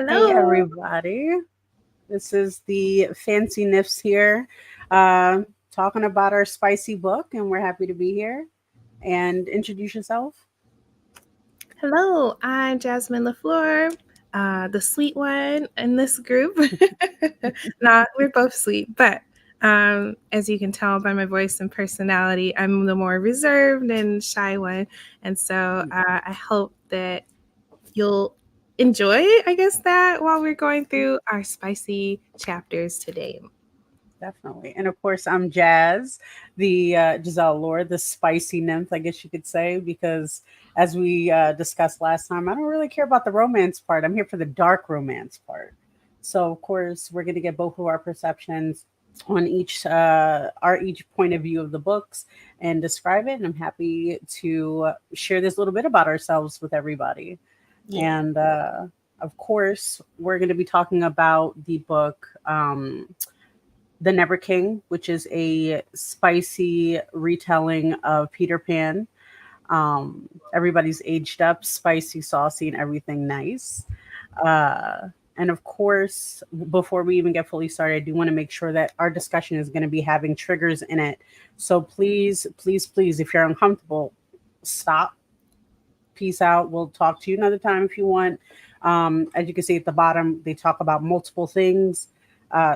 Hey Hello. everybody, this is the Fancy Nymphs here, uh, talking about our spicy book, and we're happy to be here. And introduce yourself. Hello. I'm Jasmine Fleur, the sweet one in this group. Not we're both sweet, but as you can tell by my voice and personality, I'm the more reserved and shy one. And so I hope that you'll enjoy, I guess, that while we're going through our spicy chapters today. Definitely, and of course, I'm Jazz, the Jazelle Lord, the spicy nymph, I guess you could say, because as we discussed last time, I don't really care about the romance part. I'm here for the dark romance part. So, of course, we're going to get both of our perceptions on each point of view of the books and describe it. And I'm happy to share this little bit about ourselves with everybody. Yeah. And of course, we're going to be talking about the book. The Never King, which is a spicy retelling of Peter Pan. Everybody's aged up, spicy, saucy, and everything nice. Uh, and of course, before we even get fully started, I do want to make sure that our discussion is going to be having triggers in it. So please, please, please, if you're uncomfortable, stop. Peace out. We'll talk to you another time if you want. As you can see at the bottom, they talk about multiple things,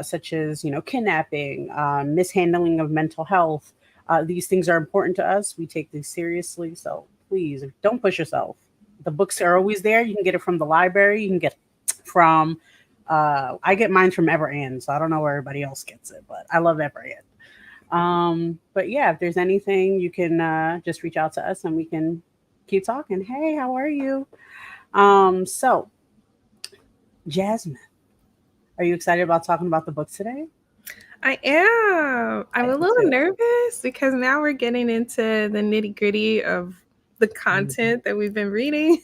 such as kidnapping, mishandling of mental health. These things are important to us. We take these seriously. So please don't push yourself. The books are always there. You can get it from the library. You can get it from. I get mine from Everand, so I don't know where everybody else gets it, but I love Everand. But yeah, if there's anything, you can just reach out to us and we can keep talking. Hey, how are you? So Jasmine, are you excited about talking about the book today? I am. I I'm a am little too. nervous because now we're getting into the nitty gritty of the Mhm. content that we've been reading.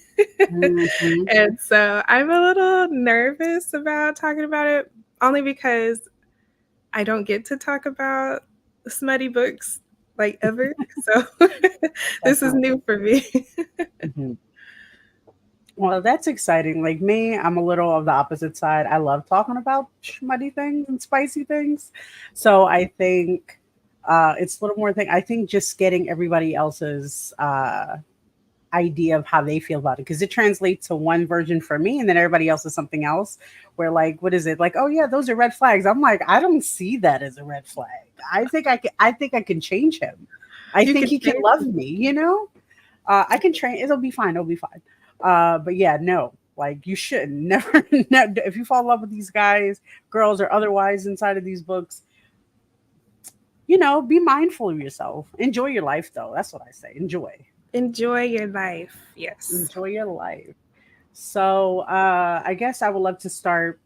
Mhm. And so I'm a little nervous about talking about it only because I don't get to talk about smutty books like ever. So this is Definitely. new for me. Mhm. Well, that's exciting. Like me, I'm a little of the opposite side. I love talking about smutty things and spicy things. So I think it's a little more thing. I think just getting everybody else's idea of how they feel about it because it translates to one version for me and then everybody else is something else where like what is it like, oh yeah, those are red flags. I'm like, I don't see that as a red flag. I think I can change him. I You think can he can love me, I can train. It'll be fine. But yeah, no, like you shouldn't never, never if you fall in love with these guys, girls, or otherwise inside of these books, be mindful of yourself. Enjoy your life though. That's what I say. enjoy your life. Yes. Enjoy your life. So I guess I would love to start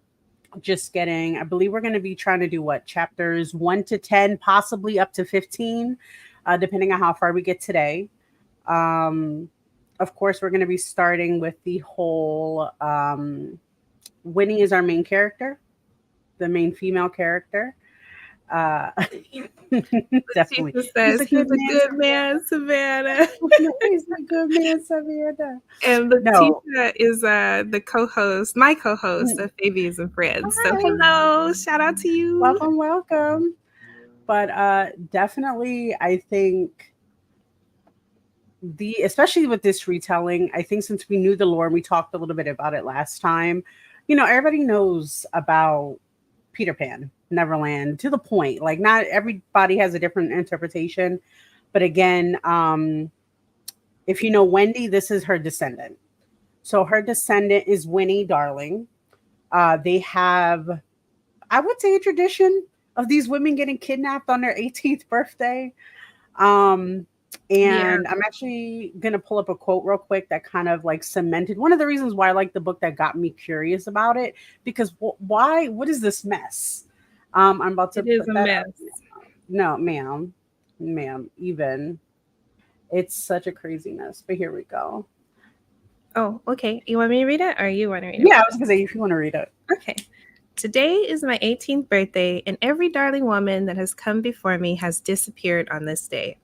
just getting, I believe we're going to be trying to do what, chapters 1 to 10, possibly up to 15, depending on how far we get today. Um, of course, we're going to be starting with the whole Winnie is our main character, the main female character. Uh, Definitely. Jesus He's says a he's good a man, good man, Savannah. He's a good man, Savannah. And No. Letitia is the co-host, my co-host Mm. of Fabians and Friends. So Hi. hello, shout out to you. Welcome, welcome. But definitely, I think the especially with this retelling, I think since we knew the lore and we talked a little bit about it last time, everybody knows about Peter Pan, Neverland to the point. Like not everybody has a different interpretation, but again, if you know Wendy, this is her descendant. So her descendant is Winnie Darling. They have, I would say, a tradition of these women getting kidnapped on their 18th birthday. Um, Yeah, and I'm actually gonna pull up a quote real quick that kind of like cemented one of the reasons why I like the book that got me curious about it because why? What is this mess? I'm about to it is put a that mess. up. No, ma'am, even it's such a craziness. But here we go. Oh, okay. You want me to read it or you want to read it Yeah, I was first? gonna say if you want to read it. Okay. Today is my 18th birthday, and every darling woman that has come before me has disappeared on this day.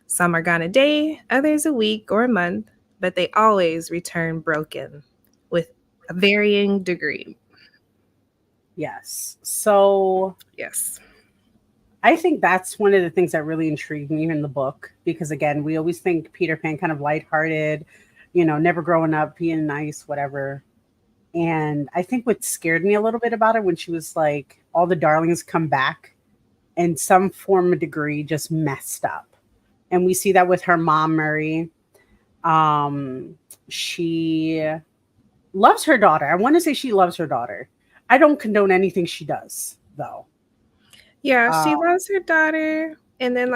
Some are gone a day, others a week or a month, but they always return broken, with a varying degree. Yes. So Yes. I think that's one of the things that really intrigued me in the book because again, we always think Peter Pan kind of lighthearted, never growing up, being nice, whatever. And I think what scared me a little bit about it when she was like, all the darlings come back in some form or degree just messed up. And we see that with her mom, Murray. She loves her daughter. I want to say she loves her daughter. I don't condone anything she does, though. Yeah, Uh, she loves her daughter. And then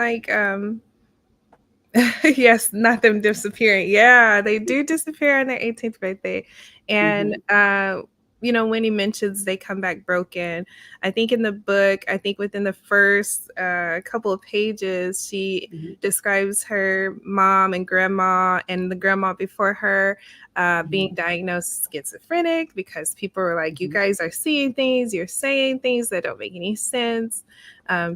yes, not them disappearing. Yeah, they do disappear on their 18th birthday. And mhm, when he mentions they come back broken, I think in the book, I think within the first couple of pages, she mhm, describes her mom and grandma and the grandma before her being mhm, diagnosed schizophrenic because people were like, you mhm. guys are seeing things, you're saying things that don't make any sense.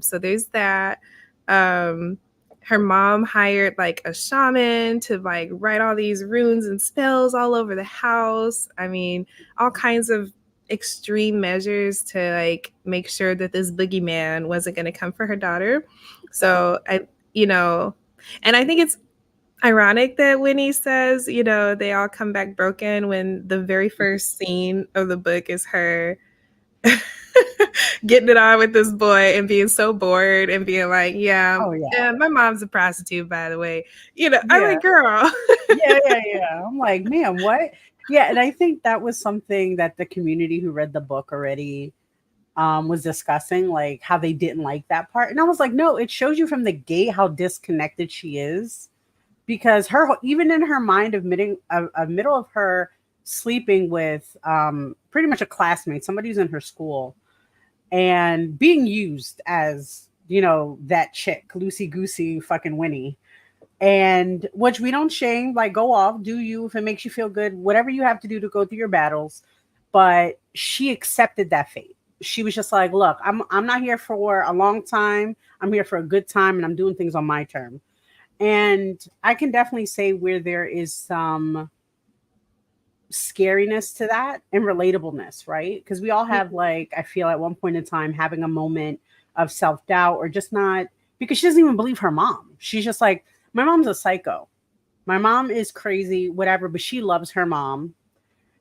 So there's that. Um, Her mom hired like a shaman to like write all these runes and spells all over the house. I mean, all kinds of extreme measures to like make sure that this boogeyman wasn't going to come for her daughter. So you know, and I think it's ironic that Winnie says, they all come back broken when the very first scene of the book is her getting it on with this boy and being so bored and being like, yeah, Oh, yeah. my mom's a prostitute, by the way. I'm Yeah. like, girl. Yeah, yeah, yeah. I'm like, man, what? Yeah, and I think that was something that the community who read the book already was discussing, like how they didn't like that part. And I was like, no, it shows you from the gate how disconnected she is because even in her mind admitting a middle of her sleeping with pretty much a classmate, somebody who's in her school, and being used as that chick, Lucy Goosey, fucking Winnie, and which we don't shame. Like, go off, do you if it makes you feel good, whatever you have to do to go through your battles. But she accepted that fate. She was just like, look, I'm not here for a long time. I'm here for a good time, and I'm doing things on my term. And I can definitely say where there is some scariness to that and relatableness, right? Because we all have, like, I feel at one point in time having a moment of self doubt or just not, because she doesn't even believe her mom. She's just like, my mom's a psycho. My mom is crazy, whatever, but she loves her mom.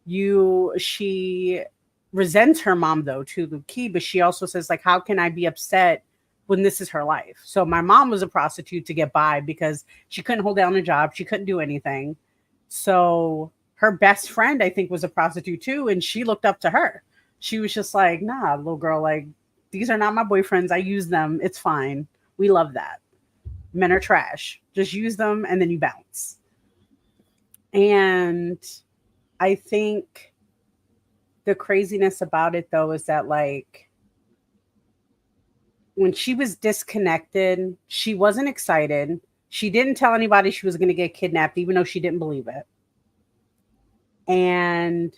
She resents her mom though to the key, but she also says, like, how can I be upset when this is her life? So my mom was a prostitute to get by because she couldn't hold down a job, she couldn't do anything. So her best friend, I think, was a prostitute too, and she looked up to her. She was just like, nah, little girl, like, these are not my boyfriends. I use them. It's fine. We love that. Men are trash. Just use them and then you bounce. And I think the craziness about it though is that, like, when she was disconnected, she wasn't excited. She didn't tell anybody she was going to get kidnapped, even though she didn't believe it. And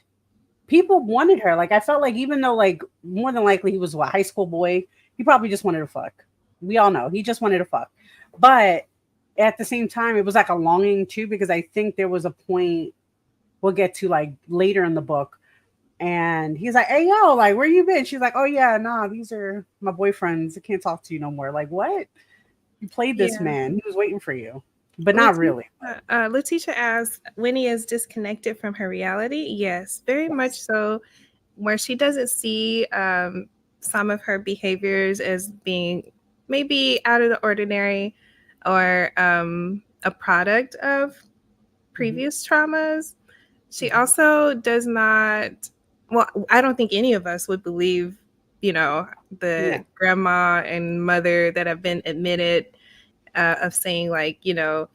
people wanted her. Like, I felt like, even though, like, more than likely he was a high school boy, he probably just wanted to fuck. We all know he just wanted to fuck. But at the same time, it was like a longing too, because I think there was a point we'll get to like later in the book. And he's like, hey, yo, like, where you been? She's like, oh, yeah, nah, these are my boyfriends. I can't talk to you no more. Like, what? You played this Yeah. man. He was waiting for you, but not Letitia, really. Letitia asks, Winnie is disconnected from her reality. Yes, very much Yes. so. Where she doesn't see some of her behaviors as being maybe out of the ordinary or a product of Mm-hmm. previous traumas. She Mm-hmm. also does not, well, I don't think any of us would believe, Yeah. the grandma and mother that have been admitted of saying like, you're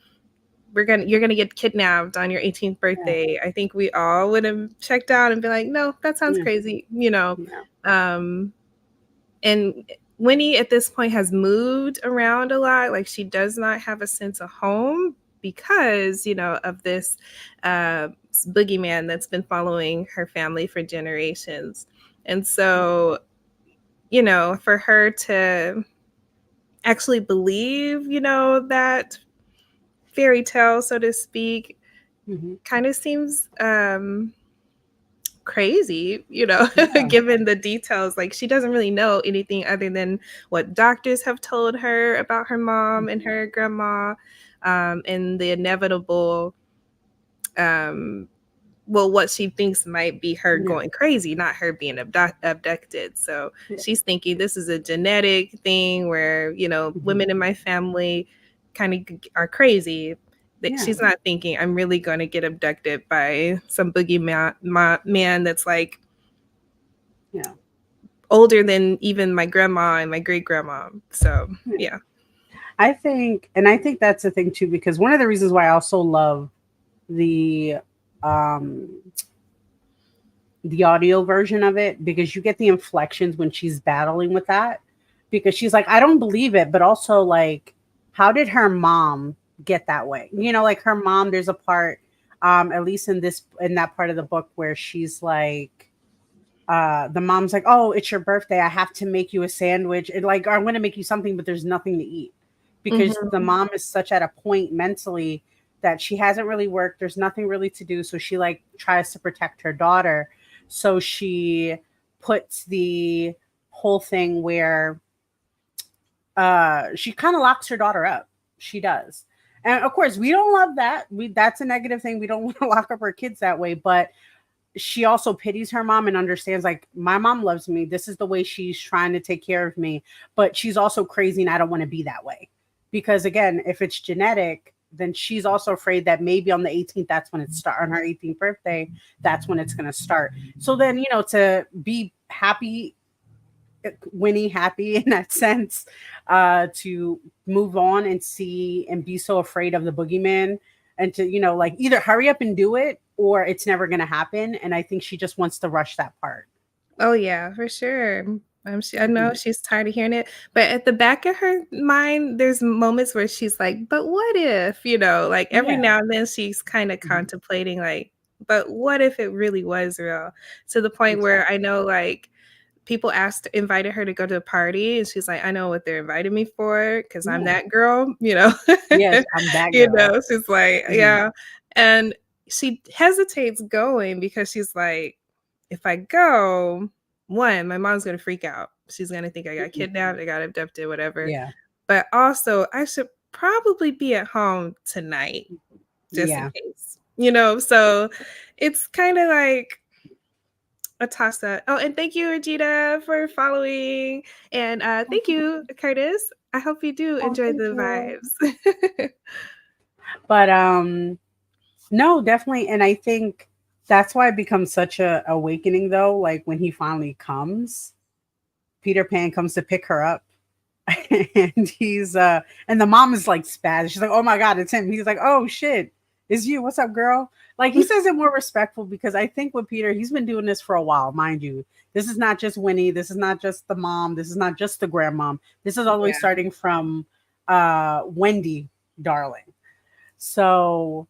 gonna get kidnapped on your 18th Yeah. birthday. I think we all would have checked out and been like, no, that sounds Yeah. crazy, Yeah. Um, and Winnie at this point has moved around a lot. Like she does not have a sense of home because, of this boogeyman that's been following her family for generations. And so, for her to actually believe, that fairy tale, so to speak, Mm-hmm. kind of seems crazy, Yeah. given the details. Like, she doesn't really know anything other than what doctors have told her about her mom and her grandma, and the inevitable, um, well, what she thinks might be her Yeah. going crazy, not her being abducted. So Yeah. she's thinking this is a genetic thing where, Mhm. women in my family kind of are crazy. That Yeah. she's not thinking I'm really going to get abducted by some man that's like Yeah. older than even my grandma and my great grandma. So Yeah. yeah. I think that's the thing too, because one of the reasons why I also love the um the audio version of it, because you get the inflections when she's battling with that, because she's like, I don't believe it, but also like, how did her mom get that way? Like her mom, there's a part, at least in that part of the book, where she's like, the mom's like, oh, it's your birthday, I have to make you a sandwich, and like, I'm gonna make you something, but there's nothing to eat, because the Hmm. mom is such at a point mentally that she hasn't really worked, there's nothing really to do, so she like tries to protect her daughter, so she puts the whole thing where she kind of locks her daughter up. She does. And of course, we don't love that. That's a negative thing. We don't want to lock up our kids that way, but she also pities her mom and understands, like, my mom loves me, this is the way she's trying to take care of me, but she's also crazy and I don't want to be that way, because again, if it's genetic, then she's also afraid that maybe on the 18th, that's when it start on her 18th birthday, that's when it's going to start. So then, to be happy, Winnie happy in that sense, to move on and see and be so afraid of the boogeyman, and to, like, either hurry up and do it or it's never going to happen. And I think she just wants to rush that part. Oh yeah, for sure. I know Mhm. she's tired of hearing it, but at the back of her mind, there's moments where she's like, "But what if?" Like every Yeah. now and then, she's kind of Mhm. contemplating, like, "But what if it really was real?" To the point where I Exactly. know, like, people invited her to go to a party, and she's like, "I know what they're inviting me for because I'm Yeah. that girl." Yes, I'm that girl. She's like, Mhm. yeah, and she hesitates going because she's like, if I go, one, my mom's gonna freak out. She's gonna think I got Mhm. kidnapped, I got abducted, whatever. Yeah. But also, I should probably be at home tonight just in Yeah. case. So it's kind of like a toss up. Oh, and thank you, Regina, for following. And thank you, Curtis. I hope you do Oh, enjoy thank the you. vibes. But no, definitely. And I think that's why it becomes such a awakening, though, like when he finally comes, Peter Pan comes to pick her up. And and the mom is like spaz. She's like, oh my god, it's him. He's like, oh shit, it's you. What's up, girl? Like, he says it more respectful, because I think with Peter, he's been doing this for a while, mind you. This is not just Winnie, this is not just the mom, this is not just the grandmom. This is all the way Yeah. starting from Wendy, darling. So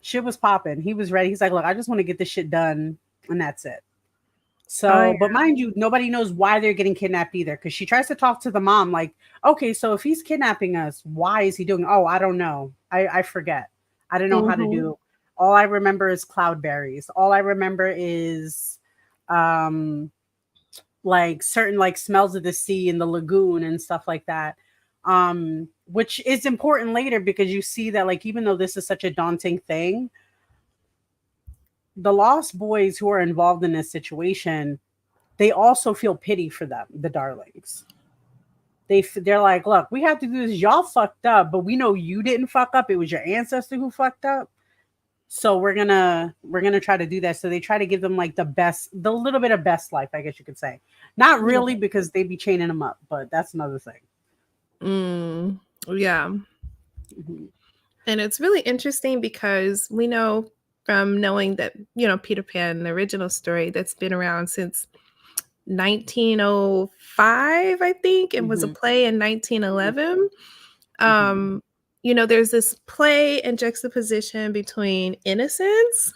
shit was popping. He was ready. He's like, look, I just want to get this shit done, and that's it. Oh, So, but mind you, nobody knows why they're getting kidnapped either, because she tries to talk to the mom, like, okay, so if he's kidnapping us, why is he doing? Oh, I don't know. I forget. I don't know how to yeah. do. All I remember is cloudberries. All I remember is um like certain like smells of the sea and the lagoon and stuff like that. Which is important later, because you see that, like, even though this is such a daunting thing, the lost boys who are involved in this situation, they also feel pity for them, the darlings. They're like, look, we have to do this. Y'all fucked up, but we know you didn't fuck up. It was your ancestor who fucked up. So we're gonna try to do that. So they try to give them like the little bit of best life, I guess you could say. Not really, because they be chaining them up, but that's another thing. Mm, yeah. Mhm. And it's really interesting because we know from knowing that, Peter Pan, the original story that's been around since 1905, I think, and was a Mhm. play in Mhm. 1911. Mhm. Um, there's this play and juxtaposition between innocence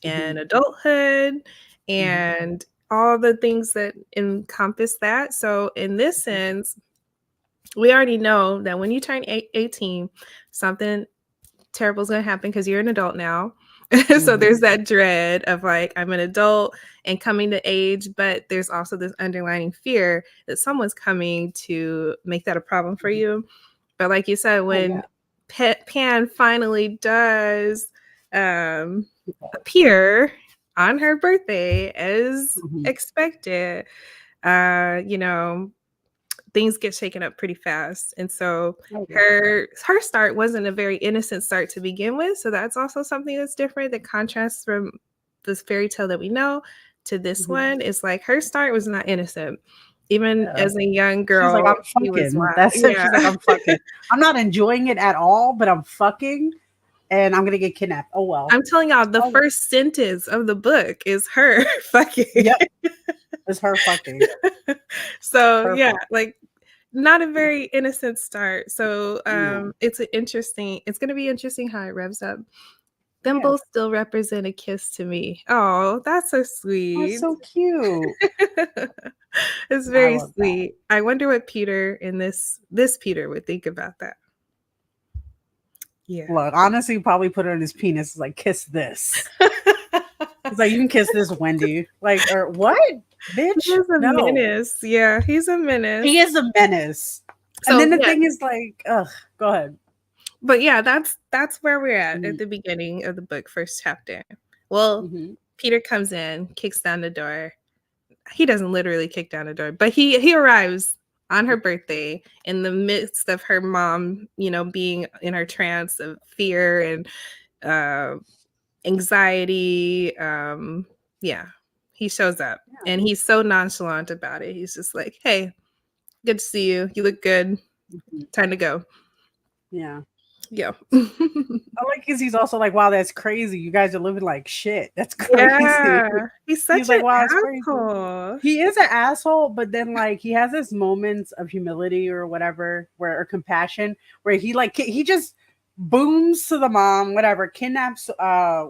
Mhm. and adulthood Mhm. and all the things that encompass that. So, in this sense, we already know that when you turn 18, something terrible is going to happen because you're an adult now. So there's that dread of like, I'm an adult and coming to age, but there's also this underlying fear that someone's coming to make that a problem for you. But like you said, Oh, yeah. when Pan finally does appear on her birthday as expected, you know, things get shaken up pretty fast. And so Oh, yeah. her start wasn't a very innocent start to begin with. So that's also something that's different, that contrasts from this fairy tale that we know to this one. It's like her start was not innocent. Even Yeah. as a young She's like, girl, I'm she was fucking. wild. That's it. Yeah. She's like, I'm fucking. I'm not enjoying it at all, but I'm fucking, and I'm gonna get kidnapped. Oh well. I'm telling y'all, the Oh, first sentence of the book is her fucking. yep. It's her fucking. So Her yeah, fucking. like not a very innocent start. So No. it's gonna be interesting how it revs up. Them Yeah. both still represent a kiss to me. Oh, that's so Oh, it's sweet. so cute. It's I very love that. sweet. I wonder what Peter in this Peter would think about that. Yeah. Look, honestly, probably put it on his penis. Like, kiss this. He's like, you can kiss this, Wendy. Like, or what, bitch? He's a No, menace. Yeah, he's a menace. he is a menace. So, And then the yeah. thing is, like, ugh. Go ahead. But yeah, that's where we're at the beginning of the book, first chapter. Well, Peter comes in, kicks down the door. He doesn't literally kick down the door, but he arrives on her birthday in the midst of her mom, you know, being in her trance of fear and anxiety. Yeah, he shows up and he's so nonchalant about it. He's just like, "Hey, good to see you. You look good. Time to go." Yeah. Yeah. I like because he's also like, wow, that's crazy. You guys are living like shit. That's crazy. Yeah. He's such like, an wow, it's crazy. asshole. He is an asshole, but then like he has this moments of humility or whatever, or compassion, where he just booms to the mom, whatever, kidnaps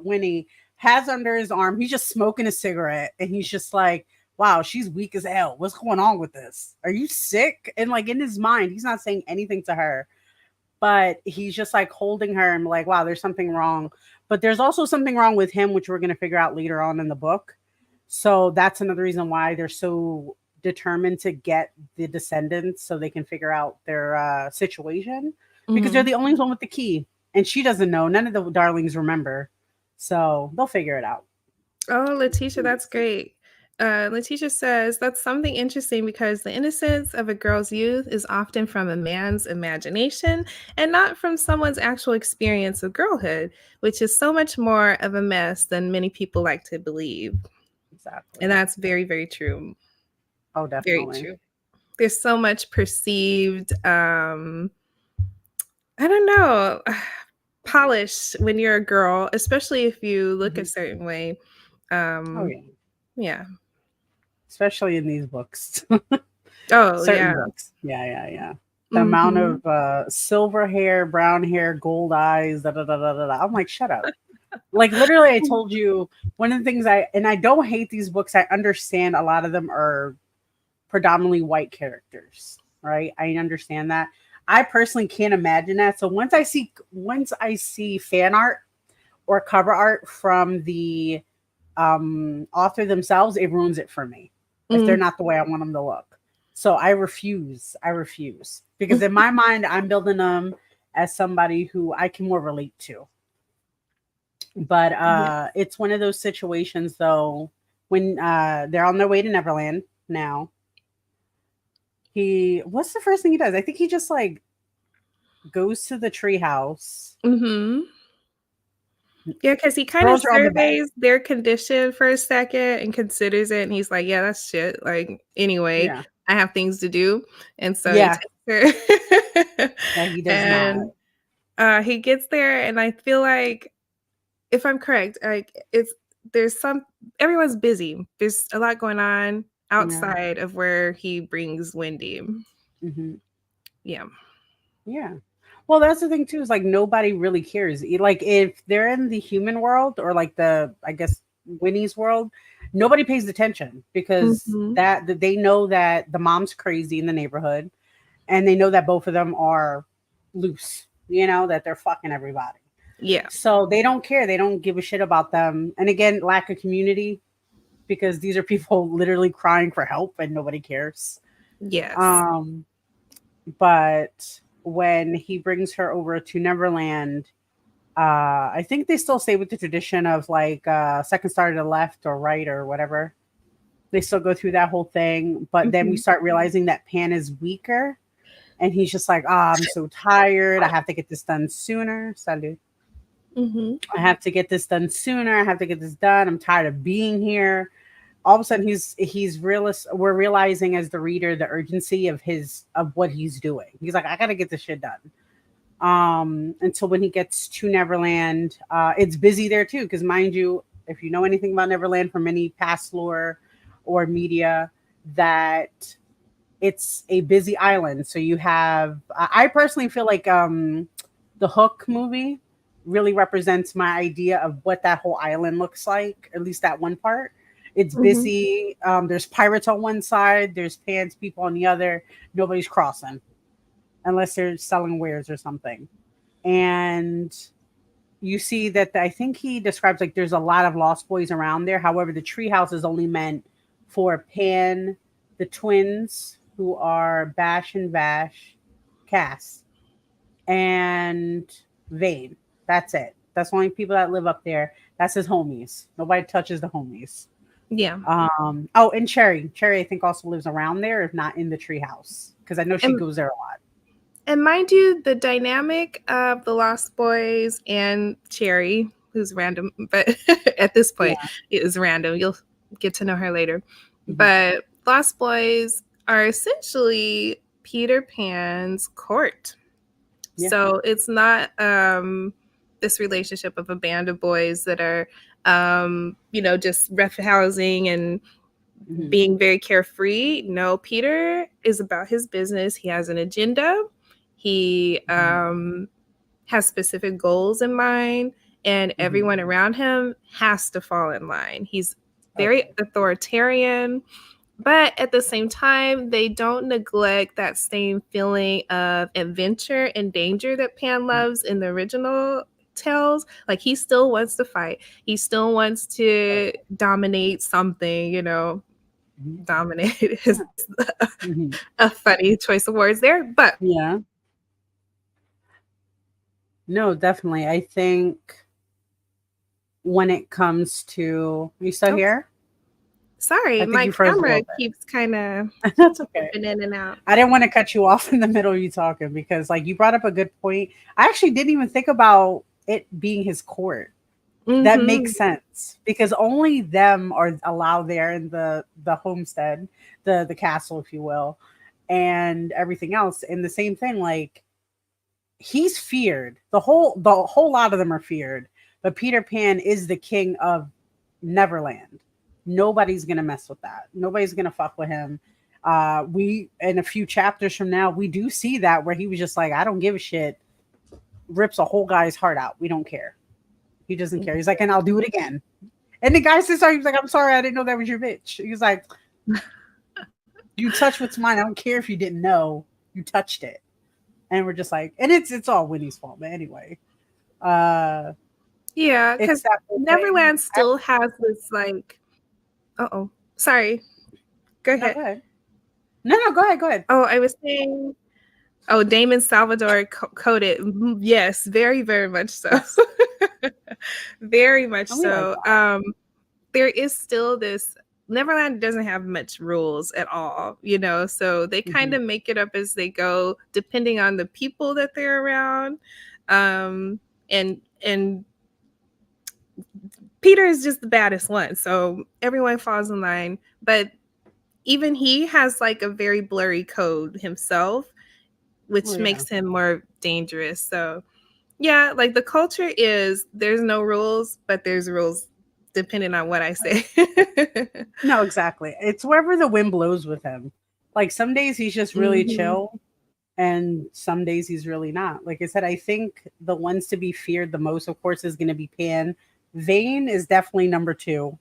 Winnie, has under his arm. He's just smoking a cigarette, and he's just like, wow, she's weak as hell. What's going on with this? Are you sick? And like in his mind, he's not saying anything to her, but he's just like holding her and like, wow, there's something wrong. But there's also something wrong with him, which we're going to figure out later on in the book. So that's another reason why they're so determined to get the descendants so they can figure out their situation, because they're the only one with the key, and she doesn't know. None of the darlings remember, so they'll figure it out. Oh, Letitia, that's great. Letitia says that's something interesting because the innocence of a girl's youth is often from a man's imagination and not from someone's actual experience of girlhood, which is so much more of a mess than many people like to believe. Exactly. And that's very, very true. Oh, definitely. Very true. There's so much perceived, I don't know, polish when you're a girl, especially if you look a certain way. Oh yeah. Yeah. Especially in these books. Oh, Certain yeah. books. Yeah. The amount of silver hair, brown hair, gold eyes, da da da da da. I'm like, shut up. Like literally, I told you one of the things I don't hate these books. I understand a lot of them are predominantly white characters, right? I understand that. I personally can't imagine that. So once I see fan art or cover art from the author themselves, it ruins it for me if they're not the way I want them to look. So I refuse because in my mind, I'm building them as somebody who I can more relate to. But it's one of those situations though, when they're on their way to Neverland now. What's the first thing he does? I think he just like goes to the treehouse. Yeah, because he kind of surveys their condition for a second and considers it, and he's like, "Yeah, that's shit." Like, anyway, I have things to do, and so he takes her. Yeah, he does not. He gets there, and I feel like, if I'm correct, like everyone's busy. There's a lot going on outside of where he brings Wendy. Yeah. Well, that's the thing too, is like nobody really cares. Like if they're in the human world or like I guess Winnie's world, nobody pays attention because that they know that the mom's crazy in the neighborhood, and they know that both of them are loose. You know that they're fucking everybody. Yeah. So they don't care. They don't give a shit about them. And again, lack of community, because these are people literally crying for help and nobody cares. Yes. Um, but when he brings her over to Neverland, I think they still stay with the tradition of like second star to the left or right or whatever. They still go through that whole thing, but then we Mhm. start realizing that Pan is weaker, and he's just like, "Ah, I'm so tired. I have to get this done sooner." Salud. Mhm. I have to get this done sooner. I have to get this done. I'm tired of being here. All of a sudden, we're realizing as the reader the urgency of what he's doing. He's like, I gotta get this shit done. Until when he gets to Neverland, it's busy there too. Because mind you, if you know anything about Neverland from any past lore or media, that it's a busy island. So you have, I personally feel like the Hook movie really represents my idea of what that whole island looks like, at least that one part. It's Mhm. busy. There's pirates on one side, there's Pan's people on the other. Nobody's crossing unless they're selling wares or something. And you see that I think he describes like there's a lot of lost boys around there. However, the treehouse is only meant for Pan, the twins, who are Bash and Vash, Cass, and Vane. That's it. That's the only people that live up there. That's his homies. Nobody touches the homies. Yeah. Oh, and Cherry. Cherry, I think, also lives around there, if not in the treehouse, because I know she And goes there a lot. and mind you, the dynamic of the Lost Boys and Cherry, who's random, but at this point Yeah. it is random. You'll get to know her later. Mhm. But Lost Boys are essentially Peter Pan's court. Yeah. So it's not this relationship of a band of boys that are just roughhousing and Hmm. being very carefree. No, Peter is about his business. He has an agenda. He Hmm. has specific goals in mind, and Hmm. everyone around him has to fall in line. He's very Okay. authoritarian, but at the same time, they don't neglect that same feeling of adventure and danger that Pan loves in the original tales. Like he still wants to fight. He still wants to dominate something, Mhm. dominate is Mhm. a funny choice of words there, but Yeah. No, definitely. I think when it comes to, you still oh, here? sorry, I think my you froze a camera little keeps kind of bit. That's okay. popping in and out. I didn't want to cut you off in the middle of you talking because, like, you brought up a good point. I actually didn't even think about it being his court. That Mm-hmm. makes sense because only them are allowed there in the homestead, the castle, if you will, and everything else. And the same thing, like he's feared. The whole lot of them are feared. But Peter Pan is the king of Neverland. Nobody's gonna mess with that. Nobody's gonna fuck with him. We in a few chapters from now, we do see that where he was just like, I don't give a shit, rips a whole guy's heart out. We don't care. He doesn't care. He's like, and I'll do it again. And the guy says, sorry, he was like, I'm sorry, I didn't know that was your bitch. He was like, you touch what's mine. I don't care if you didn't know. You touched it. And we're just like, and it's all Winnie's fault, but anyway. Uh Yeah, it's because that whole thing. Neverland still has this like, uh-oh, sorry, go No, go ahead. ahead. No, go ahead, go ahead. Oh, I was saying, oh, Damon Salvador coded. Yes, very, very much so. Yes. Very much And we like so. that. There is still this Neverland doesn't have much rules at all, so they kind Hmm. of make it up as they go, depending on the people that they're around. And Peter is just the baddest one, so everyone falls in line. But even he has like a very blurry code himself, Oh which yeah. makes him more dangerous. So yeah, like the culture is there's no rules, but there's rules depending on what I say. No, exactly. It's wherever the wind blows with him. Like some days he's just really Mhm. chill, and some days he's really not. Like I said, I think the ones to be feared the most, of course, is going to be Pan. Vane is definitely number two.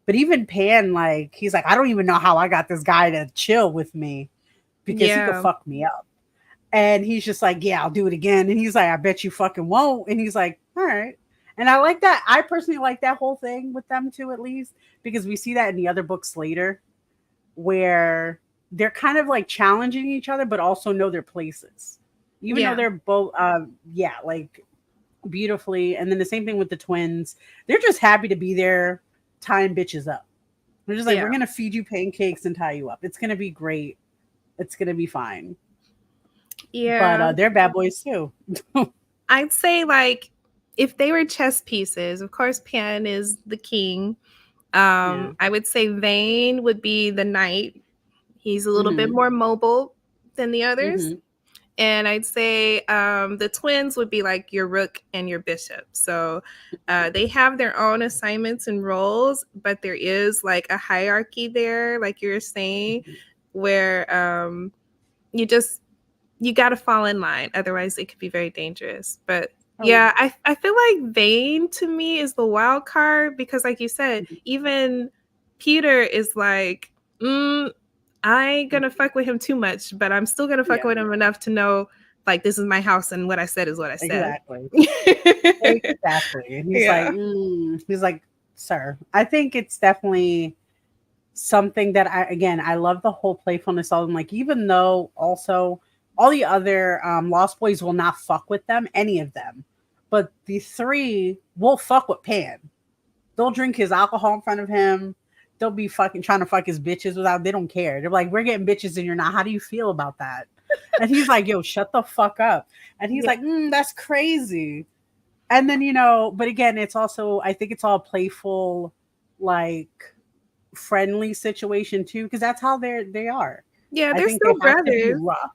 But even Pan, like, he's like, I don't even know how I got this guy to chill with me because he could Yeah. fuck me up. And he's just like, yeah, I'll do it again. And he's like, I bet you fucking won't. And he's like, All right. And I like that. I personally like that whole thing with them too, at least, because we see that in the other books later where they're kind of like challenging each other, but also know their places. Even though Yeah. they're both, yeah, like beautifully. And then the same thing with the twins. They're just happy to be there, tying bitches up. They're just like, Yeah. we're going to feed you pancakes and tie you up. It's going to be great. It's going to be fine. But Yeah. they're bad boys too. I'd say like if they were chess pieces, of course Pan is the king. Yeah. I would say Vane would be the knight. He's a little bit Hmm. more mobile than the others. Hmm. And I'd say the twins would be like your rook and your bishop. So they have their own assignments and roles, but there is like a hierarchy there, like you were saying, where you just you got to fall in line, otherwise it could be very dangerous. But Oh, yeah, I feel like Vane to me is the wild card because like you said, even Peter is like, I ain't gonna fuck with him too much, but I'm still gonna fuck yeah, with him enough to know like this is my house and what I said is what I said. exactly. Exactly. And Yeah. he's like, sir, I think it's definitely something that I love the whole playfulness of them. Like, even though also all the other Lost Boys will not fuck with them, any of them, but the three will fuck with Pan. They'll drink his alcohol in front of him. They'll be fucking trying to fuck his bitches without, they don't care. They're like, we're getting bitches and you're not. How do you feel about that? And he's like, yo, shut the fuck up. And he's Yeah. like, that's crazy. And then, but again, it's also, I think it's all playful, like friendly situation too, because that's how they are. Yeah, I they're think they still have to be brothers. rough.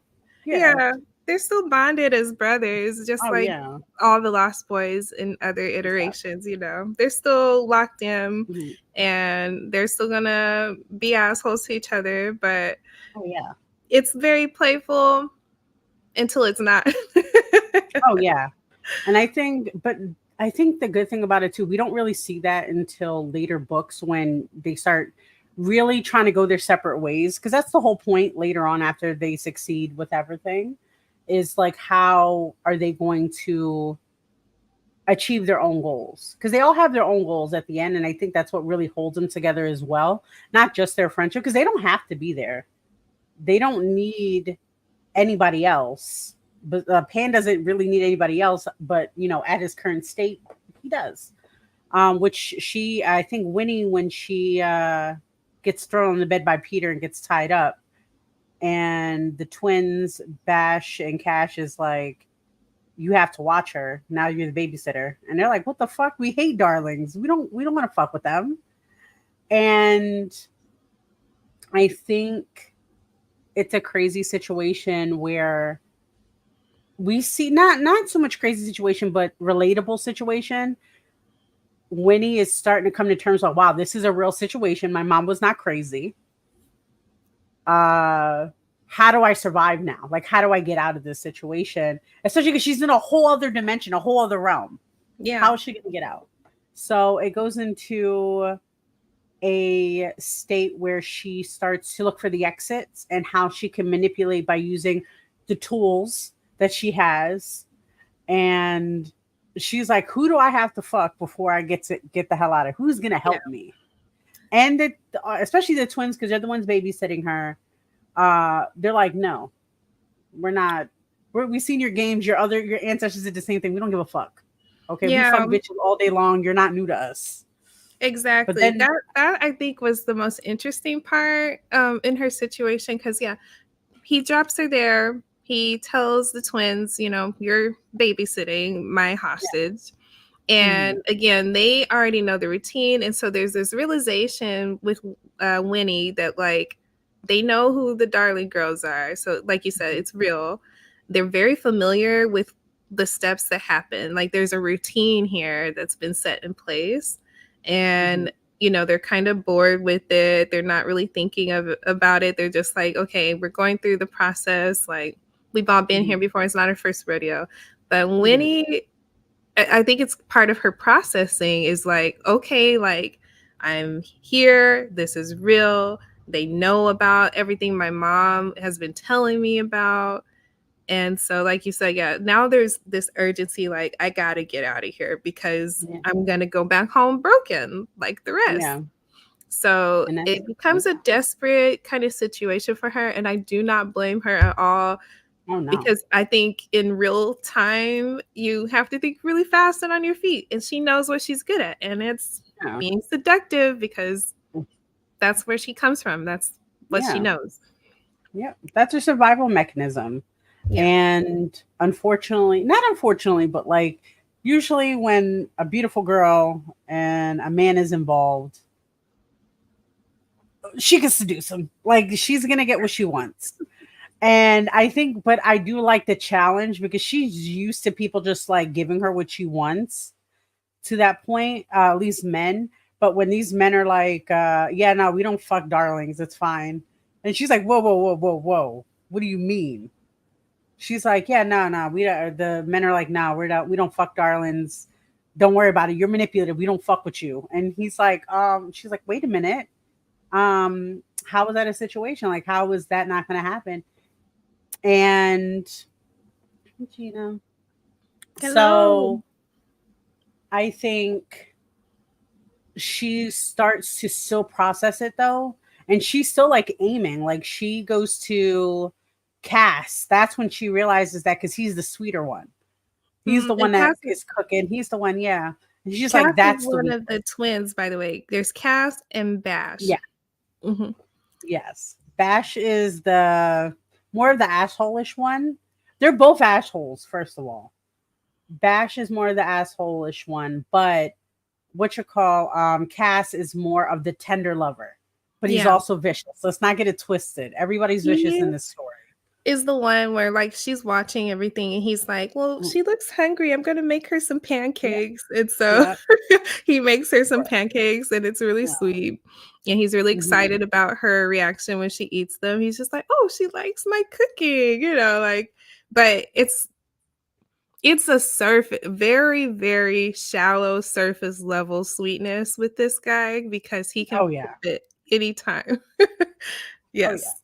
Yeah. Yeah, they're still bonded as brothers, just Oh like yeah. all the Lost Boys in other Exactly. iterations, They're still locked in Mhm. and they're still gonna be assholes to each other, but Oh yeah. it's very playful until it's not. Oh yeah. And I think the good thing about it too, we don't really see that until later books when they start really trying to go their separate ways. Because that's the whole point later on after they succeed with everything, is like how are they going to achieve their own goals? Because they all have their own goals at the end, and I think that's what really holds them together as well. Not just their friendship, because they don't have to be there. They don't need anybody else. But Pan doesn't really need anybody else. But at his current state, he does. Which I think Winnie, when she gets thrown on the bed by Peter and gets tied up, and the twins Bash and Cash is like, "You have to watch her now. You're the babysitter," and they're like, "What the fuck? We hate darlings. We don't want to fuck with them." And I think it's a crazy situation where we see not so much crazy situation, but relatable situation. Winnie is starting to come to terms like, wow, this is a real situation. My mom was not crazy. Uh, how do I survive now? Like, how do I get out of this situation? Especially because she's in a whole other dimension, a whole other realm. Yeah. How is she going to get out? So it goes into a state where she starts to look for the exits and how she can manipulate by using the tools that she has. And she's like, who do I have to fuck before I get the hell out of? Who's gonna Yeah. help me? And especially the twins, because they're the ones babysitting her. They're like, no, we're not. We've seen your games. Your ancestors did the same thing. We don't give a fuck. Okay, we Yeah. fuck bitches all day long. You're not new to us. But Exactly. then, That I think was the most interesting part in her situation because yeah, he drops her there. He tells the twins, you're babysitting my yeah. hostage. Mhm. And again, they already know the routine. And so there's this realization with Winnie that, like, they know who the darling girls are. So, like you said, it's real. They're very familiar with the steps that happen. Like, there's a routine here that's been set in place. Mhm. And they're kind of bored with it. They're not really thinking about it. They're just like, okay, we're going through the process. Like, we've all been here Mhm. before. It's not our first rodeo. But Mhm. Winnie, I think it's part of her processing is like, okay, like I'm here. This is real. They know about everything my mom has been telling me about. And so, like you said, yeah, now there's this urgency, like, I gotta get out of here because Yeah. I'm gonna go back home broken like the rest. Yeah. So And it that's becomes a desperate kind of situation for her. And I do not blame her at all oh no. because I think in real time, you have to think really fast and on your feet. And she knows what she's good at. And it's Yeah. being seductive because that's where she comes from. That's what she Yeah. knows. Yeah. That's a survival mechanism. Yeah. And unfortunately, not unfortunately, but like usually when a beautiful girl and a man is involved, she can seduce him. Like she's gonna get what she wants. And I think, but I do like the challenge because she's used to people just like giving her what she wants to that point, at least men. But when these men are like, yeah, no, we don't fuck darlings, it's fine. And she's like, whoa, whoa, whoa, whoa, whoa. What do you mean? She's like, yeah, no, no, we don't. The men are like, no, we don't fuck darlings. Don't worry about it. You're manipulative. We don't fuck with you. And he's like, she's like, wait a minute. How was that a situation? Like, how was that not going to happen? And Gina, Hello. so I think she starts to still process it though, and she's still like aiming. Like she goes to Cass. That's when she realizes that because he's the sweeter one. He's the one And that is cooking. He's the one, yeah. And she's Cass like, is that's the one weak of one. the twins, by the way. There's Cass and Bash. Yeah, Hmm. yes. Bash is the more of the asshole-ish one. They're both assholes, first of all. Bash is more of the asshole-ish one, but what you call Cass is more of the tender lover, but he's Yeah. also vicious. Let's not get it twisted. Everybody's vicious He in this story. is the one where like she's watching everything and he's like, "Well, Mm, she looks hungry. I'm gonna make her some yeah, pancakes." And so yeah, he makes her some right, pancakes and it's really yeah. sweet. And he's really Hmm. excited about her reaction when she eats them. He's just like, "Oh, she likes my cooking," like, but it's a very, very shallow surface level sweetness with this guy because he can Oh flip yeah, it anytime. oh yeah. Yes.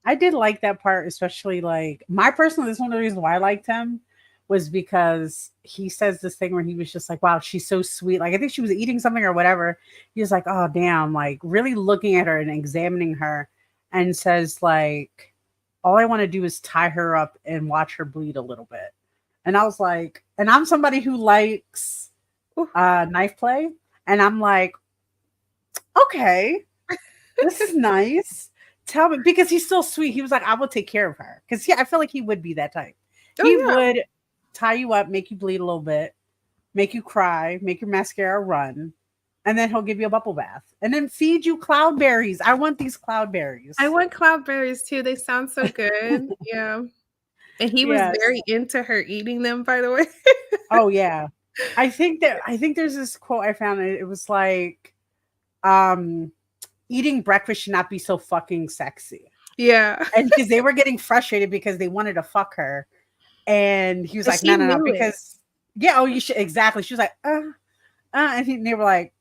I did like that part, especially like my personal. This is one of the reasons why I liked him was because he says this thing where he was just like, "Wow, she's so sweet." Like I think she was eating something or whatever. He was like, "Oh damn!" Like really looking at her and examining her, and says like, "All I want to do is tie her up and watch her bleed a little bit." And I was like, and I'm somebody who likes Ooh. knife play, and I'm like, okay, this is nice. Tell me because he's so sweet. He was like, I will take care of her. Because I feel like he would be that type. Oh, He yeah. would tie you up, make you bleed a little bit, make you cry, make your mascara run, and then he'll give you a bubble bath. And then feed you cloudberries. I want these I cloudberries. want cloudberries too, they sound so good. Yeah, and he was Yes. very into her eating them, by the way. Oh yeah. I think there's this quote I found. It was like, um, eating breakfast should not be so fucking sexy. Yeah, And because they were getting frustrated because they wanted to fuck her. And he was and like, she no, no, no, knew it. because yeah, oh, you should exactly. She was like, they were like,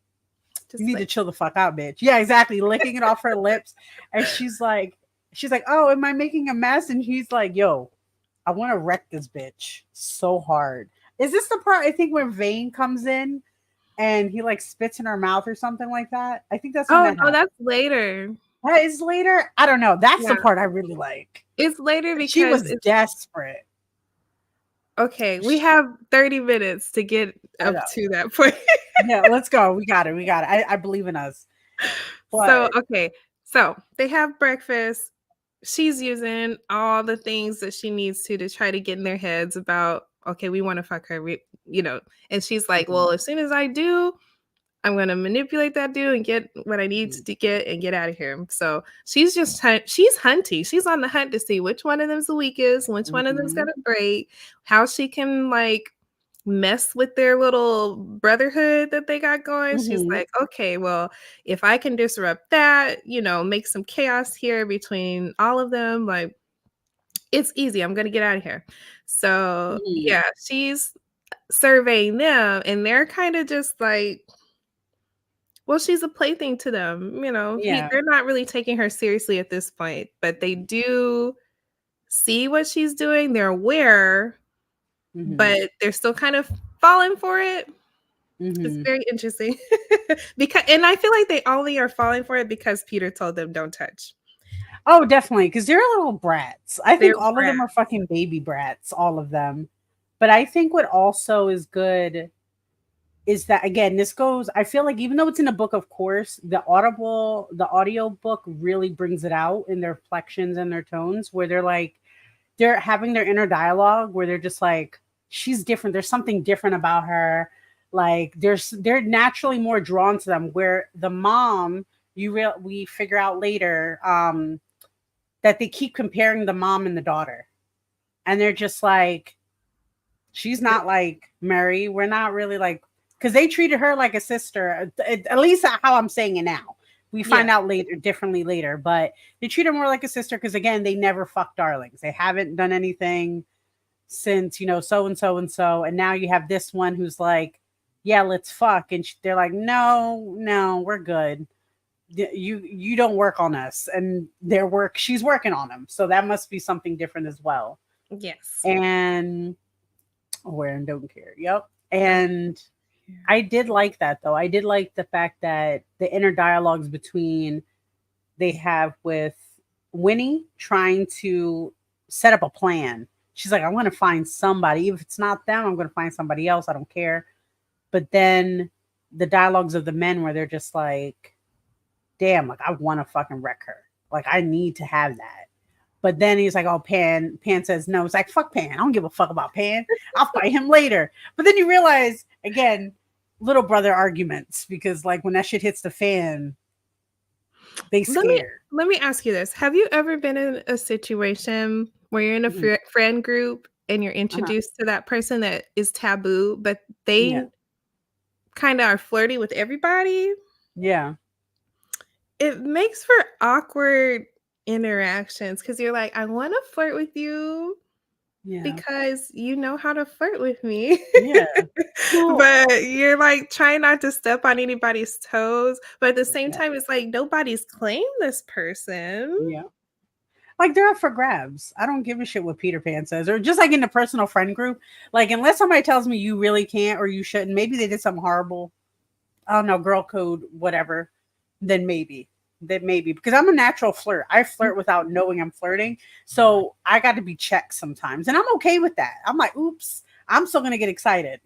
you Just need to like, chill the fuck out, bitch. Yeah, exactly. Licking it off her lips. And she's like, oh, am I making a mess? And he's like, yo, I want to wreck this bitch so hard. Is this the part I think where Vane comes in and he like spits in her mouth or something like that? I think that's when oh, that no, happens. that's later. That is later. I don't know. That's the Yeah, part I really like. it's later She because was it's desperate. okay, we have 30 minutes to get I up know. to that point. Yeah, let's go. We got it. We got it. I believe in us. So, But okay, so they have breakfast. She's using all the things that she needs to try to get in their heads about, okay, we want to fuck her, and she's like, mhm, well, as soon as I do, I'm going to manipulate that dude and get what I need mhm, to get and get out of here. So she's just she's hunty. She's on the hunt to see which one of them's the weakest, which one of them's mhm, got a break, how she can like mess with their little brotherhood that they got going. She's mhm, like, okay, well, if I can disrupt that, make some chaos here between all of them, like it's easy. I'm gonna get out of here. So mhm. yeah, she's surveying them and they're kind of just like, well, she's a plaything to them. Yeah. They're not really taking her seriously at this point, but they do see what she's doing. They're aware, Mm-hmm. but they're still kind of falling for it. It's Mm-hmm. very interesting. And I feel like they only are falling for it because Peter told them don't touch. Oh, definitely, because they're little brats. I They're think all of them are brats. fucking baby brats, all of them. But I think what also is good is that again, this goes. I feel like even though it's in a book, of course, the audio book really brings it out in their flexions and their tones, where they're like they're having their inner dialogue, where they're just like, she's different. There's something different about her. Like they're naturally more drawn to them. Where the mom, we figure out later, that they keep comparing the mom and the daughter. And they're just like, she's not like Mary. We're not really like, because they treated her like a sister, at least how I'm saying it now. We Yeah. find out later, differently later, but they treat her more like a sister because, again, they never fuck darlings. They haven't done anything since, so and so and so. And now you have this one who's like, yeah, let's fuck. And they're like, no, we're good. You don't work on us, and she's working on them, so that must be something different as well. Yes. And aware and don't care, yep. Don't And care. I did like that, though. I did like the fact that the inner dialogues between they have with Winnie trying to set up a plan. She's like, I want to find somebody. If it's not them, I'm going to find somebody else. I don't care. But then the dialogues of the men where they're just like, damn, like I want to fucking wreck her. Like I need to have that. But then he's like, oh, Pan says no. It's like, fuck Pan. I don't give a fuck about Pan. I'll fight him later. But then you realize, again, little brother arguments, because like when that shit hits the fan, they Let me scared. let me ask you this. Have you ever been in a situation where you're in a Mhm. friend group and you're Uh-huh. introduced to that person that is taboo, but Yeah. they kind of are flirty with everybody? Yeah. It makes for awkward interactions because you're like, I want to flirt with you Yeah. because you know how to flirt with me. Yeah. Well, But you're like trying not to step on anybody's toes. But at the same yeah. time, it's like nobody's claimed this person. Yeah. Like they're up for grabs. I don't give a shit what Peter Pan says. Or just like in the personal friend group, like unless somebody tells me you really can't or you shouldn't, maybe they did something horrible. I don't know, girl code, whatever, then maybe. Then maybe. Because I'm a natural flirt. I flirt without knowing I'm flirting. So I got to be checked sometimes. And I'm okay with that. I'm like, oops, I'm still gonna get excited.